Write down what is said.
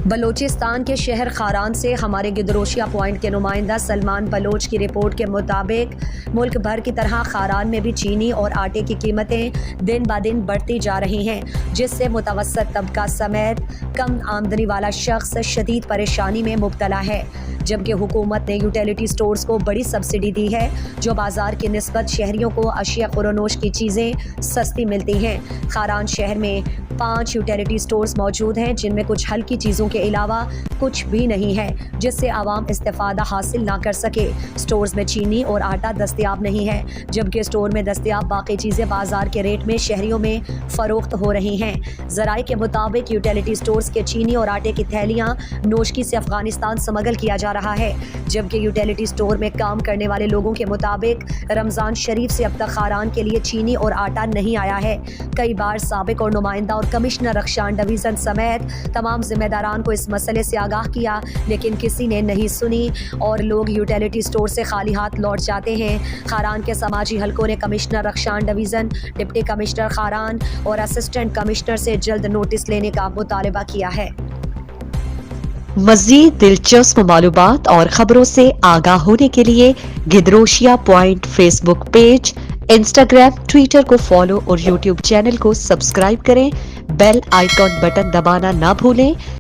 بلوچستان کے شہر خاران سے ہمارے گدروشیہ پوائنٹ کے نمائندہ سلمان بلوچ کی رپورٹ کے مطابق ملک بھر کی طرح خاران میں بھی چینی اور آٹے کی قیمتیں دن بدن بڑھتی جا رہی ہیں، جس سے متوسط طبقہ سمیت کم آمدنی والا شخص شدید پریشانی میں مبتلا ہے، جبکہ حکومت نے یوٹیلیٹی سٹورز کو بڑی سبسڈی دی ہے جو بازار کی نسبت شہریوں کو اشیاء خورونوش کی چیزیں سستی ملتی ہیں۔ خاران شہر میں 5 یوٹیلیٹی سٹورز موجود ہیں جن میں کچھ ہلکی چیزوں کے علاوہ کچھ بھی نہیں ہے، جس سے عوام استفادہ حاصل نہ کر سکے۔ سٹورز میں چینی اور آٹا دستیاب نہیں ہے، جبکہ سٹور میں دستیاب باقی چیزیں بازار کے ریٹ میں شہریوں میں فروخت ہو رہی ہیں۔ ذرائع کے مطابق یوٹیلیٹی سٹورز کے چینی اور آٹے کی تھیلیاں نوشکی سے افغانستان سمگل کیا جا رہا ہے، جبکہ یوٹیلیٹی سٹور میں کام کرنے والے لوگوں کے مطابق رمضان شریف سے اب تک خاران کے لیے چینی اور آٹا نہیں آیا ہے۔ کئی بار سابق اور نمائندہ اور کمشنر رخشان ڈویژن سمیت تمام ذمہ داران کو اس مسئلے سے آگاہ کیا، لیکن کسی نے نہیں سنی اور لوگ یوٹیلیٹی سٹور سے خالی ہاتھ لوٹ جاتے ہیں۔ خاران کے سماجی حلقوں نے commissioner Rakhshan division, deputy commissioner Kharan اور اسسٹنٹ کمشنر سے جلد نوٹس لینے کا مطالبہ کیا ہے۔ مزید دلچسپ معلومات اور خبروں سے آگاہ ہونے کے لیے Gedrosia point Facebook page, Instagram, Twitter کو فالو اور یوٹیوب چینل کو سبسکرائب کریں۔ بیل آئیکن بٹن دبانا نہ بھولیں